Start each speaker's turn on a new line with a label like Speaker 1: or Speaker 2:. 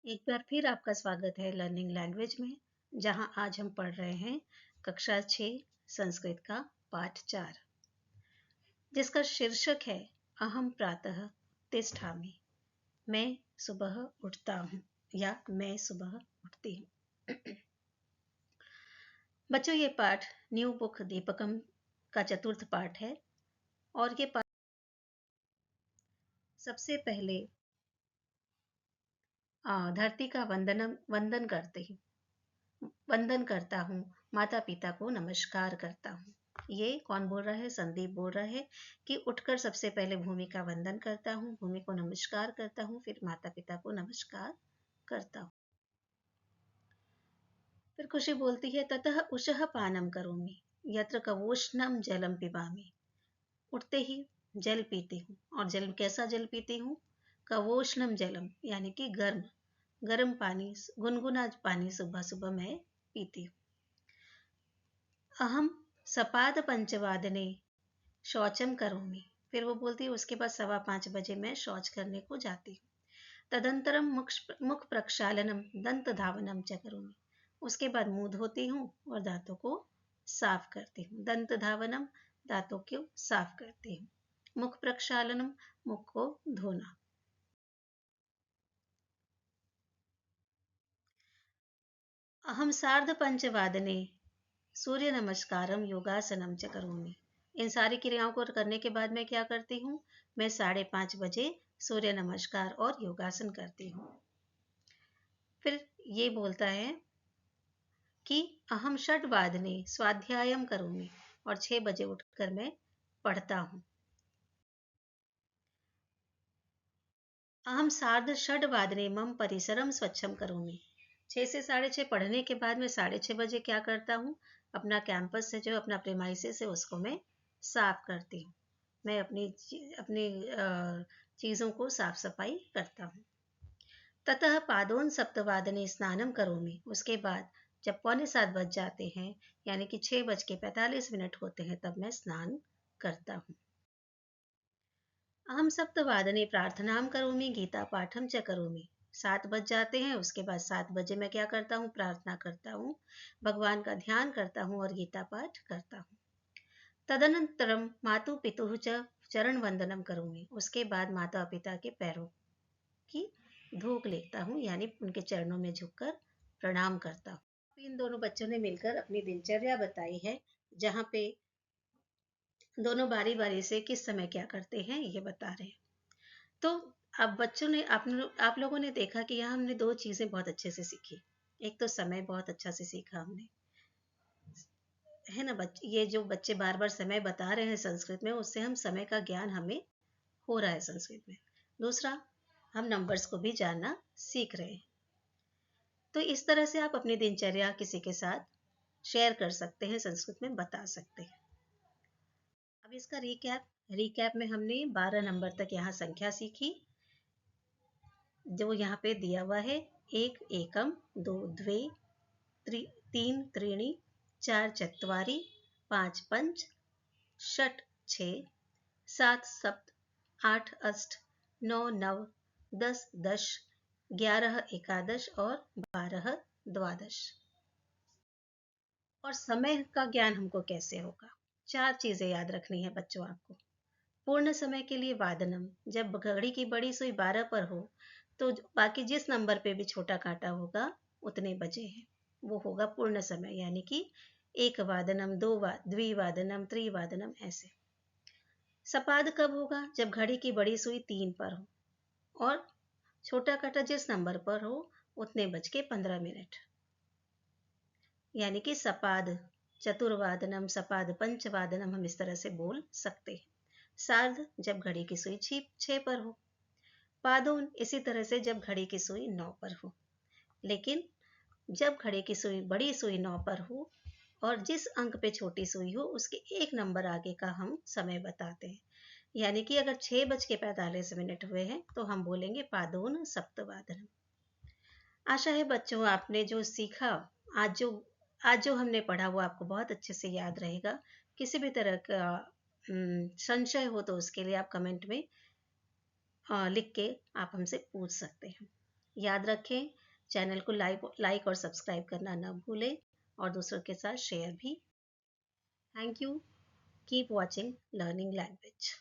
Speaker 1: एक बार फिर आपका स्वागत है लर्निंग लैंग्वेज में, जहां आज हम पढ़ रहे हैं कक्षा 6 संस्कृत का पाठ 4, जिसका शीर्षक है अहम प्रातः तिष्ठामि। मैं सुबह उठता हूँ या मैं सुबह उठती हूँ। बच्चों, ये पाठ न्यू बुक दीपकम का चतुर्थ पाठ है और ये पाठ सबसे पहले धरती का वंदन करता हूँ, माता पिता को नमस्कार करता हूँ। ये कौन बोल रहा है? संदीप बोल रहा है कि उठकर सबसे पहले भूमि का वंदन करता हूँ, भूमि को नमस्कार करता हूँ, फिर माता पिता को नमस्कार करता हूँ। फिर खुशी बोलती है ततः उषः पानम करोमि यत्र कवोष्णम जलम पिबामि। उठते ही जल पीती हूँ, और जल कैसा जल पीती हूँ? कवोष्णम जलम यानी कि गर्म पानी, गुनगुना पानी सुबह सुबह मैं पीती हूँ। अहम सपाद पंचवादने शौचम करोमि। फिर वो बोलती है उसके बाद 5:15 बजे मैं शौच करने को जाती हूँ। तदंतरम मुख प्रक्षालनम दंत धावनम च करोमि। उसके बाद मुंह धोती हूँ और दांतों को साफ करती हूँ। दंत धावनम, दांतों को साफ करती हूँ। मुख प्रक्षालनम, मुख को धोना। अहम सार्ध पंचवादने सूर्य नमस्कारम योगासनम च करोमि। इन सारी क्रियाओं को करने के बाद मैं क्या करती हूँ? मैं 5:30 बजे सूर्य नमस्कार और योगासन करती हूँ। फिर ये बोलता है कि अहम षड्वादने स्वाध्यायम करोमि, और 6 बजे उठकर मैं पढ़ता हूँ। अहम सार्ध षड्वादने मम परिसरम स्वच्छम करोमि। 6 से 6:30 पढ़ने के बाद मैं 6:30 बजे क्या करता हूँ? अपना कैंपस से जो अपना प्रेमाइसिस है उसको मैं साफ करती हूँ। मैं अपनी चीज़ों को साफ सफाई करता हूँ। ततः पादोन सप्तवादने स्नानम करोमि। उसके बाद जब 6:45 बज जाते हैं, यानी कि 6:45 होते हैं, तब मैं स्नान करता हूँ। अहम सप्तवादने प्रार्थनाम करोमि गीता पाठम च करोमि। 7 बज जाते हैं, उसके बाद 7 बजे मैं क्या करता हूँ? प्रार्थना करता हूँ, भगवान का ध्यान करता हूँ और गीता पाठ करता हूँ। तदनंतरम मातु पितुः च चरण वंदनम करोमि। उसके बाद माता पिता के पैरों की धूप लेता हूँ, यानी उनके चरणों में झुककर प्रणाम करता हूँ। इन दोनों बच्चों ने मिलकर अपनी दिनचर्या बताई है, जहाँ पे दोनों बारी बारी से किस समय क्या करते हैं ये बता रहे हैं। तो अब बच्चों ने आप लोगों ने देखा कि यहाँ हमने 2 चीजें बहुत अच्छे से सीखी। एक तो समय बहुत अच्छा से सीखा हमने, है ना? ये जो बच्चे बार बार समय बता रहे हैं संस्कृत में, उससे हम समय का ज्ञान हमें हो रहा है संस्कृत में। दूसरा, हम नंबर्स को भी जानना सीख रहे हैं। तो इस तरह से आप अपनी दिनचर्या किसी के साथ शेयर कर सकते हैं, संस्कृत में बता सकते हैं। अब इसका रिकैप में हमने 12 नंबर तक यहाँ संख्या सीखी, जो यहाँ पे दिया हुआ है। 1 एकम, 2 द्वे, 3 त्रीणि, 4 चत्वारि, 5 पंच, 6 6, 7 सप्त, 8 अष्ट, 9 नव, 10 दश, 11 एकादश और 12 द्वादश। और समय का ज्ञान हमको कैसे होगा? 4 चीजें याद रखनी है बच्चों आपको। पूर्ण समय के लिए वादनम, जब घड़ी की बड़ी सुई 12 पर हो, तो बाकी जिस नंबर पे भी छोटा कांटा होगा उतने बजे हैं, वो होगा पूर्ण समय, यानी कि 1 वादनम, द्विवादनम, त्रिवादनम, ऐसे। सपाद कब होगा? जब घड़ी की बड़ी सुई 3 पर हो और छोटा कांटा जिस नंबर पर हो उतने बज के 15 मिनट, यानी कि सपाद चतुर्वादनम, सपाद पंचवादनम, हम इस तरह से बोल सकते हैं। सार्ध, जब घड़ी की सुई 6 पर हो। पादोन, इसी तरह से जब घड़ी की सुई 9 पर हो। लेकिन जब घड़ी की सुई बड़ी सुई 9 पर हो और जिस अंक पे छोटी सुई हो उसके 1 नंबर आगे का हम समय बताते हैं। यानी कि अगर 6:45 हुए हैं तो हम बोलेंगे पादोन सप्तवादन। आशा है बच्चों आपने जो सीखा, आज जो हमने पढ़ा वो आपको बहुत अच्छे से याद रहेगा। किसी भी तरह का संशय हो तो उसके लिए आप कमेंट में लिख के आप हमसे पूछ सकते हैं। याद रखें, चैनल को लाइक और सब्सक्राइब करना ना भूलें और दूसरों के साथ शेयर भी। Thank you. Keep watching learning language.